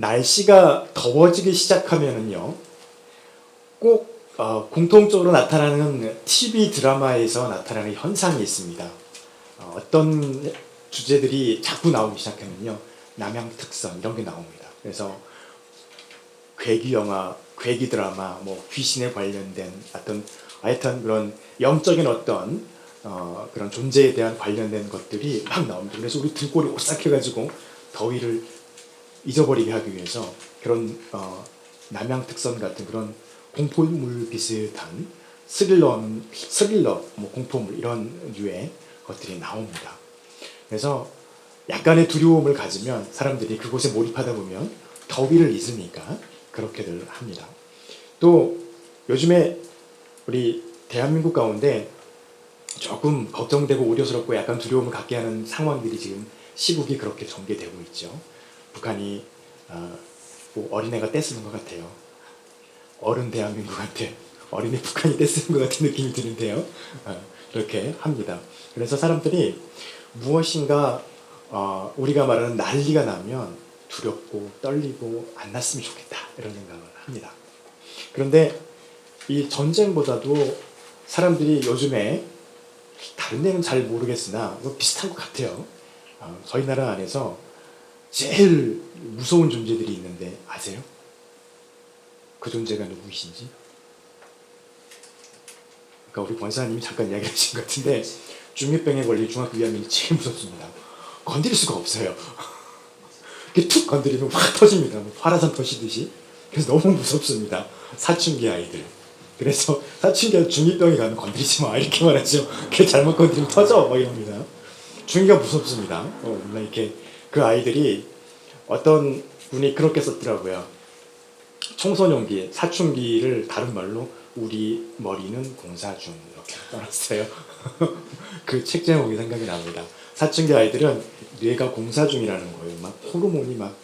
날씨가 더워지기 시작하면은요, 꼭 공통적으로 나타나는 TV 드라마에서 나타나는 현상이 있습니다. 어떤 주제들이 자꾸 나오기 시작하면요, 남양특선 이런 게 나옵니다. 그래서 괴기 영화, 괴기 드라마, 뭐 귀신에 관련된 어떤 하여튼 그런 영적인 어떤 그런 존재에 대한 관련된 것들이 막 나옵니다. 그래서 우리 등골이 오싹해가지고 더위를 잊어버리게 하기 위해서 그런 남양특선 같은 그런 공포물 비슷한 스릴러, 뭐 공포물 이런 류의 것들이 나옵니다. 그래서 약간의 두려움을 가지면 사람들이 그곳에 몰입하다 보면 더위를 잊으니까 그렇게들 합니다. 또 요즘에 우리 대한민국 가운데 조금 걱정되고 우려스럽고 약간 두려움을 갖게 하는 상황들이 지금 시국이 그렇게 전개되고 있죠. 북한이 뭐 어린애가 떼쓰는 것 같아요. 어른 대한민국한테 어린애 북한이 떼쓰는 것 같은 느낌이 드는데요. 그렇게 합니다. 그래서 사람들이 무엇인가 우리가 말하는 난리가 나면 두렵고 떨리고 안 났으면 좋겠다 이런 생각을 합니다. 그런데 이 전쟁보다도 사람들이 요즘에 다른 데는 잘 모르겠으나 비슷한 것 같아요. 저희 나라 안에서 제일 무서운 존재들이 있는데 아세요? 그 존재가 누구이신지? 그러니까 우리 권사님이 잠깐 이야기하신 것 같은데 중2병에 걸린 중학교 2학년이 제일 무섭습니다. 건드릴 수가 없어요. 이렇게 툭 건드리면 확 터집니다. 뭐 화라산 터지듯이. 그래서 너무 무섭습니다. 사춘기 아이들. 그래서 사춘기 중2병이 가면 건드리지 마 이렇게 말하죠. 그게 잘못 건드리면 터져 막 이럽니다. 중2가 무섭습니다. 이렇게 그 아이들이 어떤 분이 그렇게 썼더라고요. 청소년기, 사춘기를 다른 말로 우리 머리는 공사 중 이렇게 써놨어요. 그 책 제목이 생각이 납니다. 사춘기 아이들은 뇌가 공사 중이라는 거예요. 막 호르몬이 막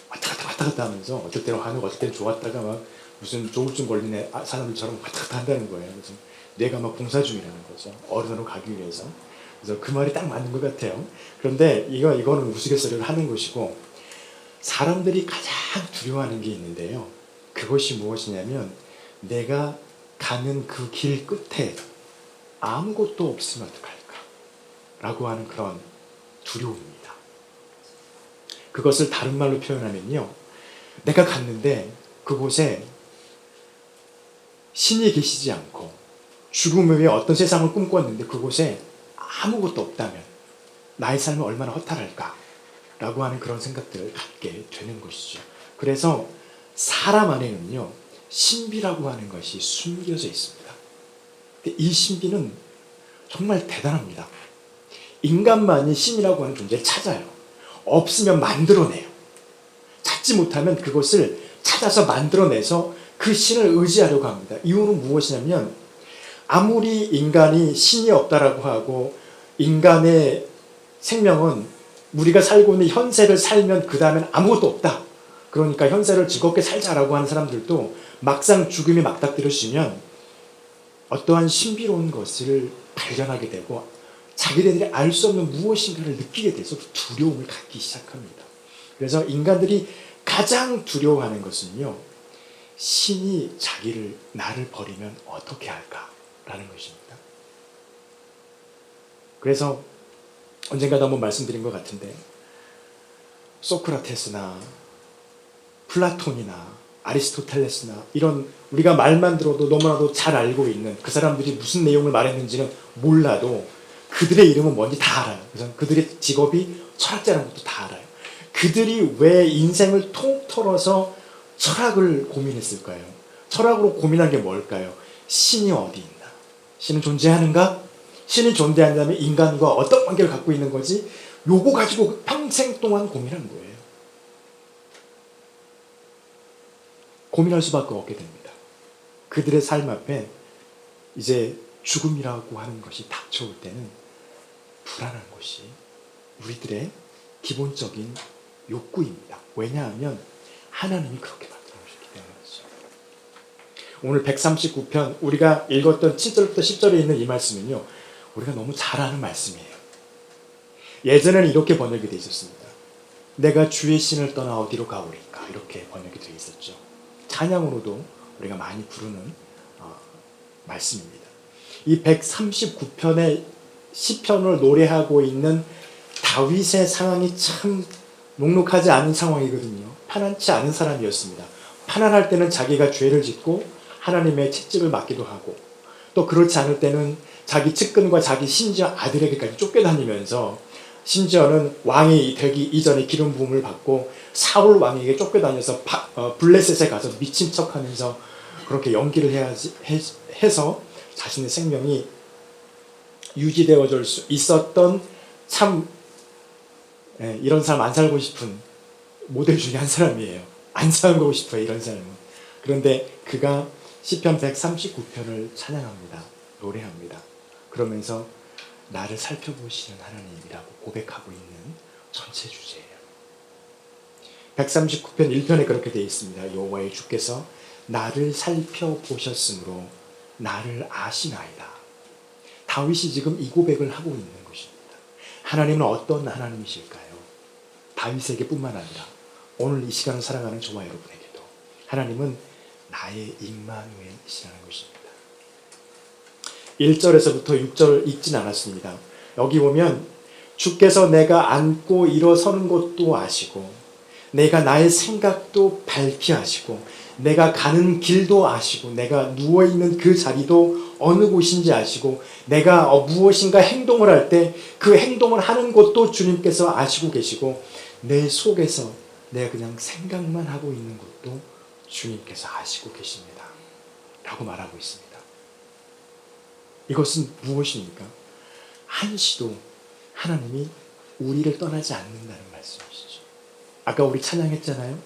왔다 갔다 하면서 어떨 때는 화나고 어떨 때는 좋았다가 막 무슨 조울증 걸린 사람들처럼 왔다 갔다 한다는 거예요. 그래서 뇌가 막 공사 중이라는 거죠. 어른으로 가기 위해서. 그래서 그 말이 딱 맞는 것 같아요. 그런데 이거는 우스갯소리를 하는 것이고 사람들이 가장 두려워하는 게 있는데요. 그것이 무엇이냐면 내가 가는 그 길 끝에 아무것도 없으면 어떡할까? 라고 하는 그런 두려움입니다. 그것을 다른 말로 표현하면요. 내가 갔는데 그곳에 신이 계시지 않고 죽음 외에 어떤 세상을 꿈꿨는데 그곳에 아무것도 없다면 나의 삶은 얼마나 허탈할까? 라고 하는 그런 생각들을 갖게 되는 것이죠. 그래서 사람 안에는요. 신비라고 하는 것이 숨겨져 있습니다. 이 신비는 정말 대단합니다. 인간만이 신이라고 하는 존재를 찾아요. 없으면 만들어내요. 찾지 못하면 그것을 찾아서 만들어내서 그 신을 의지하려고 합니다. 이유는 무엇이냐면 아무리 인간이 신이 없다라고 하고 인간의 생명은 우리가 살고 있는 현세를 살면 그 다음엔 아무것도 없다. 그러니까 현세를 즐겁게 살자라고 하는 사람들도 막상 죽음이 맞닥뜨려지면 어떠한 신비로운 것을 발견하게 되고 자기들이 알 수 없는 무엇인가를 느끼게 돼서 두려움을 갖기 시작합니다. 그래서 인간들이 가장 두려워하는 것은요. 신이 나를 버리면 어떻게 할까라는 것입니다. 그래서 언젠가도 한번 말씀드린 것 같은데 소크라테스나 플라톤이나 아리스토텔레스나 이런 우리가 말만 들어도 너무나도 잘 알고 있는 그 사람들이 무슨 내용을 말했는지는 몰라도 그들의 이름은 뭔지 다 알아요. 그래서 그들의 직업이 철학자라는 것도 다 알아요. 그들이 왜 인생을 통 털어서 철학을 고민했을까요? 철학으로 고민한 게 뭘까요? 신이 어디 있나? 신은 존재하는가? 신이 존재한다면 인간과 어떤 관계를 갖고 있는 거지? 요거 가지고 평생 동안 고민한 거예요. 고민할 수밖에 없게 됩니다. 그들의 삶 앞에 이제 죽음이라고 하는 것이 닥쳐올 때는 불안한 것이 우리들의 기본적인 욕구입니다. 왜냐하면 하나님이 그렇게 만들어 주셨기 때문이죠. 오늘 139편 우리가 읽었던 7절부터 10절에 있는 이 말씀은요. 우리가 너무 잘 아는 말씀이에요. 예전에는 이렇게 번역이 되어 있었습니다. 내가 주의 신을 떠나 어디로 가오리까? 이렇게 번역이 되어 있었죠. 찬양으로도 우리가 많이 부르는 말씀입니다. 이 139편의 시편을 노래하고 있는 다윗의 상황이 참 녹록하지 않은 상황이거든요. 편안치 않은 사람이었습니다. 편안할 때는 자기가 죄를 짓고 하나님의 채찍을 맞기도 하고, 또 그렇지 않을 때는 자기 측근과 자기 심지어 아들에게까지 쫓겨다니면서, 심지어는 왕이 되기 이전에 기름 부음을 받고 사울 왕에게 쫓겨다녀서 블레셋에 가서 미친 척하면서 그렇게 연기를 해서 자신의 생명이 유지되어질 수 있었던, 참 이런 사람 안 살고 싶은 모델 중에 한 사람이에요. 안 살고 싶어요, 이런 사람은. 그런데 그가 시편 139편을 찬양합니다. 노래합니다. 그러면서 나를 살펴보시는 하나님이라고 고백하고 있는 전체 주제예요. 139편 1편에 그렇게 되어 있습니다. 여호와의 주께서 나를 살펴보셨으므로 나를 아시나이다. 다윗이 지금 이 고백을 하고 있는 것입니다. 하나님은 어떤 하나님이실까요? 다윗에게 뿐만 아니라 오늘 이 시간을 살아가는 저와 여러분에게도 하나님은 나의 임마누엘이시라는 것입니다. 1절에서부터 6절 읽진 않았습니다. 여기 보면 주께서 내가 앉고 일어서는 것도 아시고 내가 나의 생각도 밝히 아시고 내가 가는 길도 아시고 내가 누워있는 그 자리도 어느 곳인지 아시고 내가 무엇인가 행동을 할 때 그 행동을 하는 것도 주님께서 아시고 계시고 내 속에서 내가 그냥 생각만 하고 있는 것도 주님께서 아시고 계십니다. 라고 말하고 있습니다. 이것은 무엇입니까? 한시도 하나님이 우리를 떠나지 않는다는 말씀이시죠. 아까 우리 찬양했잖아요.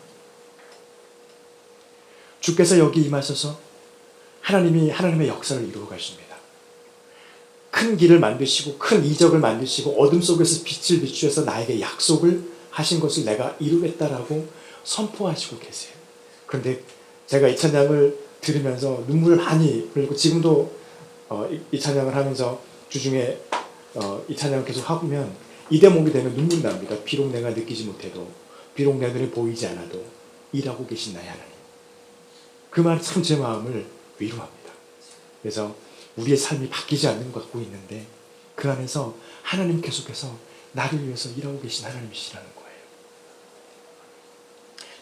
주께서 여기 임하셔서 하나님의 역사를 이루어 가십니다. 큰 길을 만드시고 큰 이적을 만드시고 어둠 속에서 빛을 비추어서 나에게 약속을 하신 것을 내가 이루겠다라고 선포하시고 계세요. 그런데 제가 이 찬양을 들으면서 눈물을 많이 흘리고 지금도 이 찬양을 하면서 주중에 이 찬양을 계속 하면 이 대목이 되면 눈물이 납니다. 비록 내가 느끼지 못해도 비록 내 눈에 보이지 않아도 일하고 계신 나의 하나님. 그 말이 참 제 마음을 위로합니다. 그래서 우리의 삶이 바뀌지 않는 것 같고 있는데 그 안에서 하나님 계속해서 나를 위해서 일하고 계신 하나님이시라는 거예요.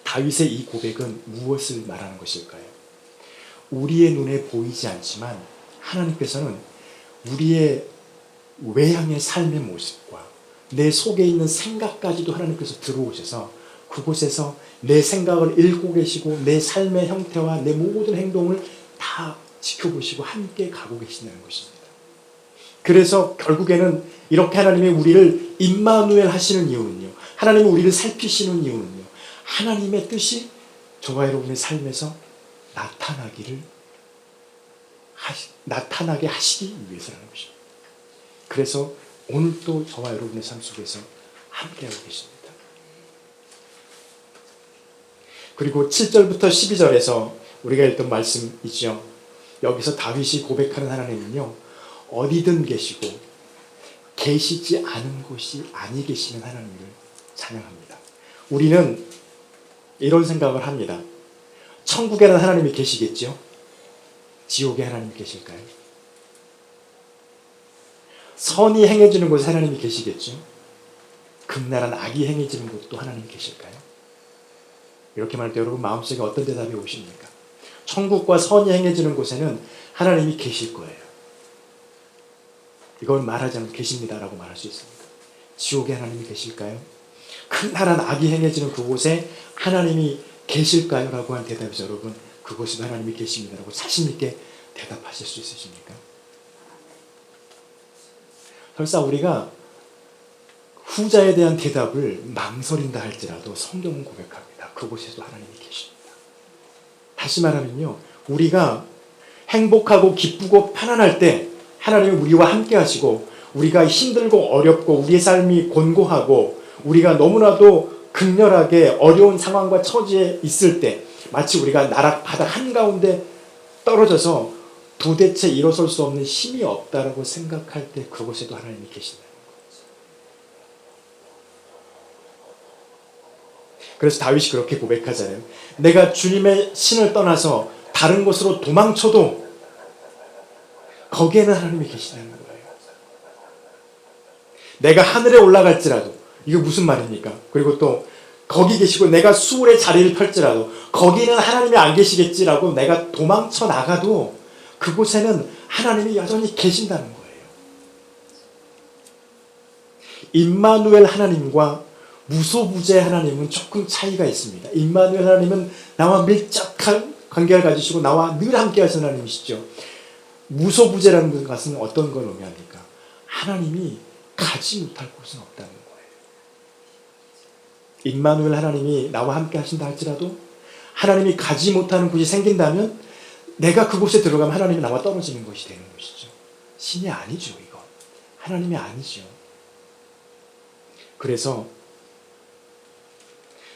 다윗의 이 고백은 무엇을 말하는 것일까요? 우리의 눈에 보이지 않지만 하나님께서는 우리의 외향의 삶의 모습과 내 속에 있는 생각까지도 하나님께서 들어오셔서 그곳에서 내 생각을 읽고 계시고 내 삶의 형태와 내 모든 행동을 다 지켜보시고 함께 가고 계신다는 것입니다. 그래서 결국에는 이렇게 하나님이 우리를 임마누엘 하시는 이유는요. 하나님이 우리를 살피시는 이유는요. 하나님의 뜻이 저와 여러분의 삶에서 나타나게 하시기 위해서라는 것입니다. 그래서 오늘도 저와 여러분의 삶 속에서 함께하고 계십니다. 그리고 7절부터 12절에서 우리가 읽던 말씀이죠. 여기서 다윗이 고백하는 하나님은요. 어디든 계시고 계시지 않은 곳이 아니 계시는 하나님을 찬양합니다. 우리는 이런 생각을 합니다. 천국에는 하나님이 계시겠죠? 지옥에 하나님이 계실까요? 선이 행해지는 곳에 하나님이 계시겠죠? 금나란 악이 행해지는 곳도 하나님이 계실까요? 이렇게 말할 때 여러분 마음속에 어떤 대답이 오십니까? 천국과 선이 행해지는 곳에는 하나님이 계실 거예요. 이걸 말하지 않고 계십니다라고 말할 수 있습니까? 지옥에 하나님이 계실까요? 금나란 악이 행해지는 그곳에 하나님이 계실까요? 라고 한 대답에서 여러분 그곳에도 하나님이 계십니다라고 자신 있게 대답하실 수 있으십니까? 설사 우리가 후자에 대한 대답을 망설인다 할지라도 성경은 고백합니다. 그곳에도 하나님이 계십니다. 다시 말하면요. 우리가 행복하고 기쁘고 편안할 때 하나님은 우리와 함께 하시고 우리가 힘들고 어렵고 우리의 삶이 곤고하고 우리가 너무나도 극렬하게 어려운 상황과 처지에 있을 때 마치 우리가 나락 바닥 한가운데 떨어져서 도대체 일어설 수 없는 힘이 없다라고 생각할 때 그곳에도 하나님이 계신다는 거예요. 그래서 다윗이 그렇게 고백하잖아요. 내가 주님의 신을 떠나서 다른 곳으로 도망쳐도 거기에는 하나님이 계시다는 거예요. 내가 하늘에 올라갈지라도, 이게 무슨 말입니까? 그리고 또 거기 계시고 내가 수월의 자리를 펼지라도 거기는 하나님이 안 계시겠지라고 내가 도망쳐 나가도 그곳에는 하나님이 여전히 계신다는 거예요. 임마누엘 하나님과 무소부재 하나님은 조금 차이가 있습니다. 임마누엘 하나님은 나와 밀접한 관계를 가지시고 나와 늘 함께 하시는 하나님이시죠. 무소부재라는 것은 어떤 걸 의미합니까? 하나님이 가지 못할 곳은 없다는 거예요. 임마누엘 하나님이 나와 함께 하신다 할지라도 하나님이 가지 못하는 곳이 생긴다면 내가 그곳에 들어가면 하나님이 나와 떨어지는 것이 되는 것이죠. 신이 아니죠, 이건. 하나님이 아니죠. 그래서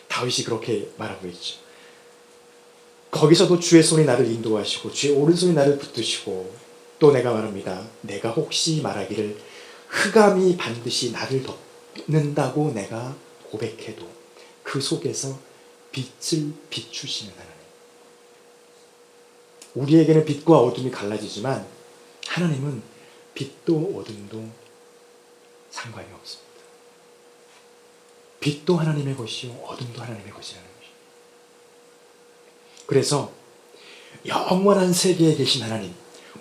다윗이 그렇게 말하고 있죠. 거기서도 주의 손이 나를 인도하시고 주의 오른손이 나를 붙드시고 또 내가 말합니다. 내가 혹시 말하기를 흑암이 반드시 나를 덮는다고 내가 고백해도 그 속에서 빛을 비추시는 하나님. 우리에게는 빛과 어둠이 갈라지지만 하나님은 빛도 어둠도 상관이 없습니다. 빛도 하나님의 것이요 어둠도 하나님의 것이라는 것입니다. 그래서 영원한 세계에 계신 하나님,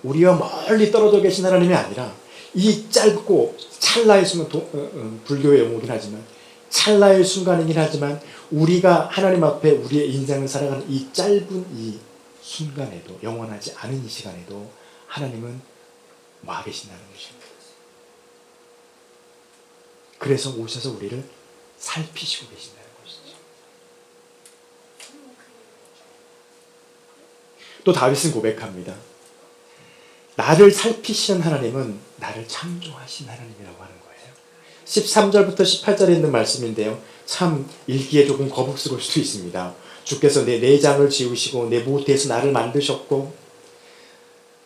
우리와 멀리 떨어져 계신 하나님이 아니라 이 짧고 찰나의 순간, 불교의 용어긴 하지만 찰나의 순간이긴 하지만 우리가 하나님 앞에 우리의 인생을 살아가는 이 짧은 이 순간에도, 영원하지 않은 이 시간에도 하나님은 와 계신다는 것입니다. 그래서 오셔서 우리를 살피시고 계신다는 것이죠. 또 다윗은 고백합니다. 나를 살피시는 하나님은 나를 창조하신 하나님이라고 하는 거예요. 13절부터 18절에 있는 말씀인데요. 참 읽기에 조금 거북스러울 수도 있습니다. 주께서 내 내장을 지으시고 내 모태에서 나를 만드셨고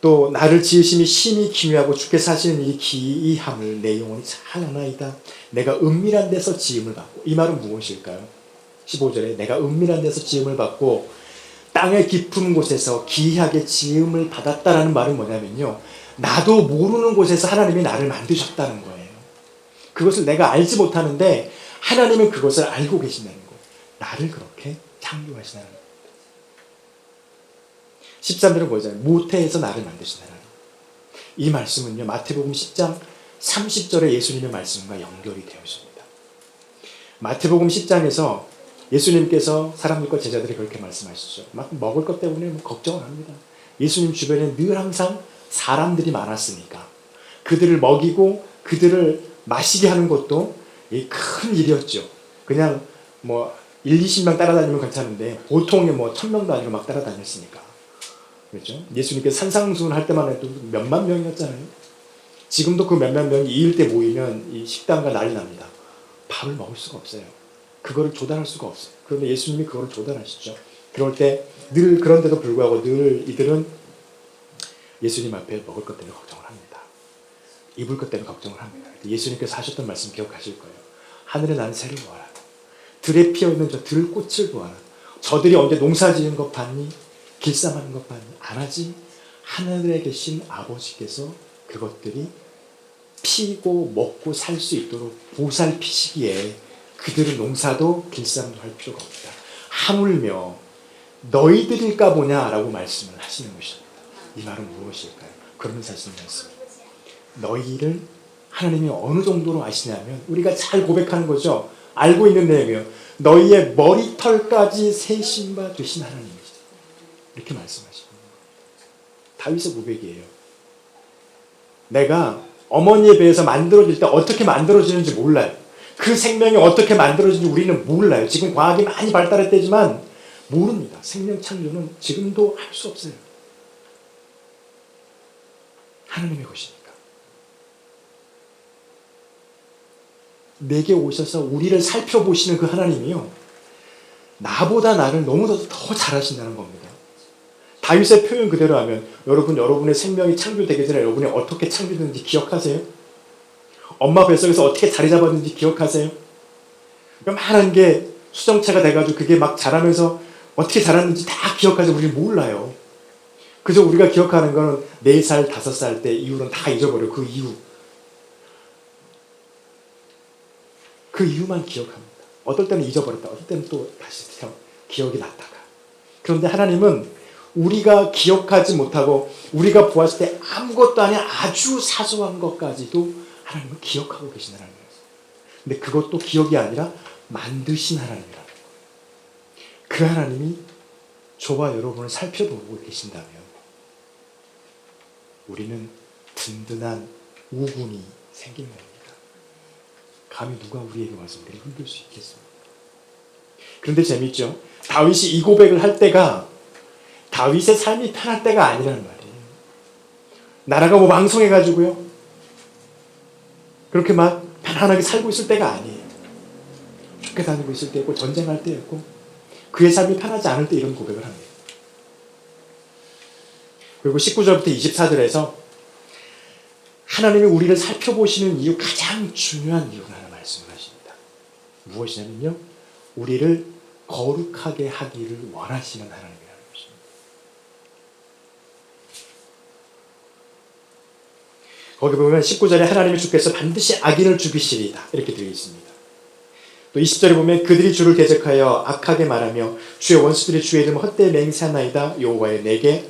또 나를 지으심이 심히 기묘하고 주께서 하시는 일이 기이함을 내 영혼이 잘 아나이다. 내가 은밀한 데서 지음을 받고, 이 말은 무엇일까요? 15절에 내가 은밀한 데서 지음을 받고 땅의 깊은 곳에서 기이하게 지음을 받았다라는 말은 뭐냐면요, 나도 모르는 곳에서 하나님이 나를 만드셨다는 거예요. 그것을 내가 알지 못하는데 하나님은 그것을 알고 계신다는 거예요. 나를 그렇게 창조하신 하나님. 13절은 뭐잖아요? 모태에서 나를 만드신 하나님. 이 말씀은요, 마태복음 10장 30절의 예수님의 말씀과 연결이 되어 있습니다. 마태복음 10장에서 예수님께서 사람들과 제자들이 그렇게 말씀하시죠. 막 먹을 것 때문에 걱정을 합니다. 예수님 주변에 늘 항상 사람들이 많았으니까 그들을 먹이고 그들을 마시게 하는 것도 큰 일이었죠. 그냥 뭐 1, 20명 따라다니면 괜찮은데 보통이 뭐 1000명도 아니고 막 따라다녔으니까. 그렇죠? 예수님께서 산상수훈 할 때만 해도 몇만 명이었잖아요. 지금도 그 몇만 명이 이일 때 모이면 이 식당가 난리 납니다. 밥을 먹을 수가 없어요. 그거를 조달할 수가 없어요. 그런데 예수님이 그거를 조달하시죠. 그럴 때 늘 그런데도 불구하고 늘 이들은 예수님 앞에 먹을 것 때문에 걱정을 합니다. 입을 것 때문에 걱정을 합니다. 예수님께서 하셨던 말씀 기억하실 거예요. 하늘에 난 새를 보아라. 들에 피어있는 저 들꽃을 보아라. 저들이 언제 농사 지은 것 봤니? 길쌈하는 것 봤니? 안 하지? 하늘에 계신 아버지께서 그것들이 피고 먹고 살 수 있도록 보살피시기에 그들은 농사도 길쌈도 할 필요가 없다. 하물며 너희들일까 보냐라고 말씀을 하시는 것입니다. 이 말은 무엇일까요? 그러면서 하시는 말씀. 너희를 하나님이 어느 정도로 아시냐면 우리가 잘 고백하는 거죠. 알고 있는 내용이에요. 너희의 머리털까지 세신 바 되신 하나님이시다. 이렇게 말씀하시는 거예요. 다윗의 고백이에요. 내가 어머니의 배에서 만들어질 때 어떻게 만들어지는지 몰라요. 그 생명이 어떻게 만들어지는지 우리는 몰라요. 지금 과학이 많이 발달했대지만 모릅니다. 생명 창조는 지금도 할 수 없어요. 하나님의 것이니까. 내게 오셔서 우리를 살펴보시는 그 하나님이요, 나보다 나를 너무나도 더 잘하신다는 겁니다. 다윗의 표현 그대로 하면 여러분의 생명이 창조되기 전에 여러분이 어떻게 창조됐는지 기억하세요? 엄마 뱃속에서 어떻게 자리 잡았는지 기억하세요? 요만한 게 수정체가 돼가지고 그게 막 자라면서 어떻게 자랐는지 다 기억하지 우리는 몰라요. 그저 우리가 기억하는 거는 4살, 5살 때 이후로는 다 잊어버려. 그 이후. 그 이후만 기억합니다. 어떨 때는 잊어버렸다. 어떨 때는 또 다시 기억이 났다가. 그런데 하나님은 우리가 기억하지 못하고 우리가 보았을 때 아무것도 아닌 아주 사소한 것까지도 하나님은 기억하고 계신 하나님이에요. 근데 그것도 기억이 아니라 만드신 하나님이라는 거예요. 그 하나님이 저와 여러분을 살펴보고 계신다면 우리는 든든한 우군이 생기는 겁니다. 감히 누가 우리에게 와서 우리를 흔들 수 있겠습니까? 그런데 재밌죠? 다윗이 이 고백을 할 때가 다윗의 삶이 편할 때가 아니라는 말이에요. 나라가 뭐 망성해가지고요. 그렇게 막 편안하게 살고 있을 때가 아니에요. 좋게 다니고 있을 때였고 전쟁할 때였고 그의 삶이 편하지 않을 때 이런 고백을 합니다. 그리고 19절부터 24절에서 하나님이 우리를 살펴보시는 이유 가장 중요한 이유가 하나 말씀을 하십니다. 무엇이냐면요. 우리를 거룩하게 하기를 원하시는 하나님이라는 것입니다. 거기 보면 19절에 하나님의 주께서 반드시 악인을 죽이시리다 이렇게 되어 있습니다. 또 20절에 보면 그들이 주를 대적하여 악하게 말하며 주의 원수들이 주의 이름을 헛되이 맹세하나이다. 여호와여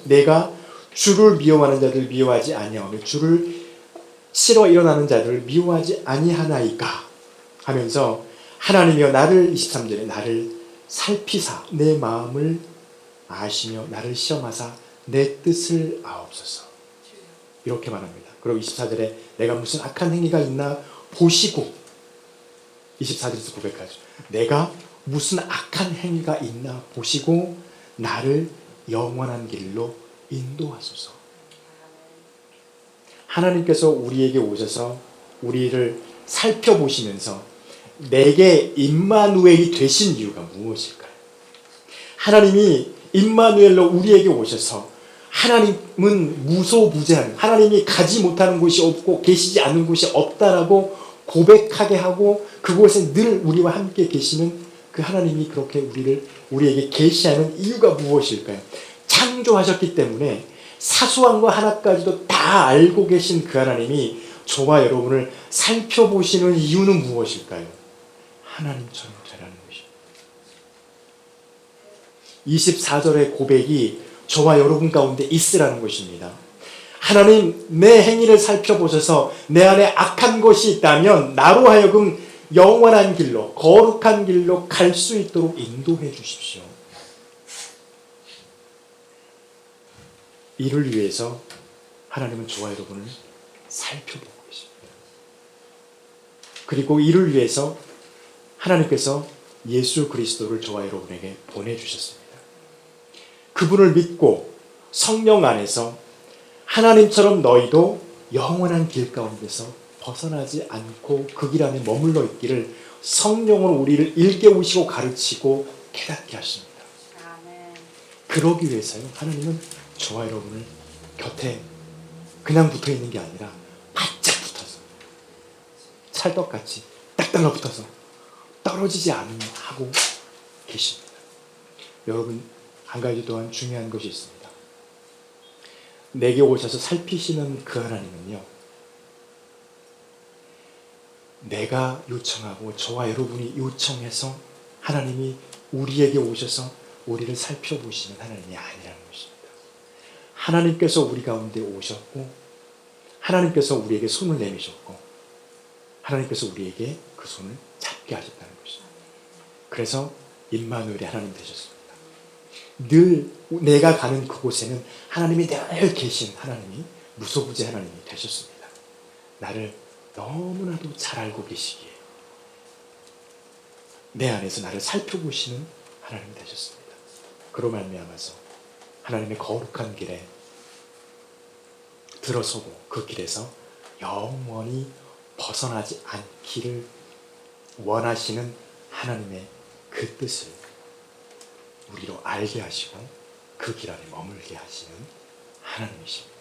내가 주를 미워하는 자들을 미워하지 아니하며 주를 싫어 일어나는 자들을 미워하지 아니하나이까 하면서 하나님이여 나를 23절에 나를 살피사 내 마음을 아시며 나를 시험하사 내 뜻을 아옵소서 이렇게 말합니다. 그리고 24절에 내가 무슨 악한 행위가 있나 보시고 24절에서 고백하죠. 내가 무슨 악한 행위가 있나 보시고 나를 영원한 길로 인도하소서. 하나님께서 우리에게 오셔서 우리를 살펴보시면서 내게 임마누엘이 되신 이유가 무엇일까요? 하나님이 임마누엘로 우리에게 오셔서 하나님은 무소부재한 하나님이 가지 못하는 곳이 없고 계시지 않는 곳이 없다라고 고백하게 하고 그곳에 늘 우리와 함께 계시는 그 하나님이 그렇게 우리에게 계시하는 이유가 무엇일까요? 창조하셨기 때문에 사소한 거 하나까지도 다 알고 계신 그 하나님이 저와 여러분을 살펴보시는 이유는 무엇일까요? 하나님처럼 되라는 것입니다. 24절의 고백이 저와 여러분 가운데 있으라는 것입니다. 하나님 내 행위를 살펴보셔서 내 안에 악한 것이 있다면 나로 하여금 영원한 길로 거룩한 길로 갈 수 있도록 인도해 주십시오. 이를 위해서 하나님은 저와 여러분을 살펴보고 계십니다. 그리고 이를 위해서 하나님께서 예수 그리스도를 저와 여러분에게 보내주셨습니다. 그분을 믿고 성령 안에서 하나님처럼 너희도 영원한 길 가운데서 벗어나지 않고 그 길 안에 머물러 있기를 성령으로 우리를 일깨우시고 가르치고 깨닫게 하십니다. 그러기 위해서요. 하나님은 저와 여러분을 곁에 그냥 붙어 있는 게 아니라 바짝 붙어서 찰떡같이 딱 달라붙어서 떨어지지 않고 계십니다. 여러분 한 가지 또한 중요한 것이 있습니다. 내게 오셔서 살피시는 그 하나님은요. 내가 요청하고 저와 여러분이 요청해서 하나님이 우리에게 오셔서 우리를 살펴보시는 하나님이 아니라는 것입니다. 하나님께서 우리 가운데 오셨고 하나님께서 우리에게 손을 내미셨고 하나님께서 우리에게 그 손을 잡게 하셨다는 것입니다. 그래서 임마누엘이 하나님 되셨습니다. 늘 내가 가는 그곳에는 하나님이 늘 계신 하나님이 무소부재 하나님이 되셨습니다. 나를 너무나도 잘 알고 계시기에 내 안에서 나를 살펴보시는 하나님이 되셨습니다. 그로 말미암아서 하나님의 거룩한 길에 들어서고 그 길에서 영원히 벗어나지 않기를 원하시는 하나님의 그 뜻을 우리로 알게 하시고 그 길 안에 머물게 하시는 하나님이십니다.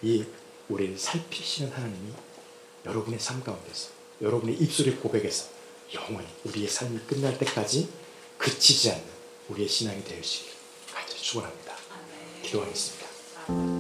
이 우리를 살피시는 하나님이 여러분의 삶 가운데서 여러분의 입술의 고백에서 영원히 우리의 삶이 끝날 때까지 그치지 않는 우리의 신앙이 되시길 간절히 축원합니다. 기도하겠습니다.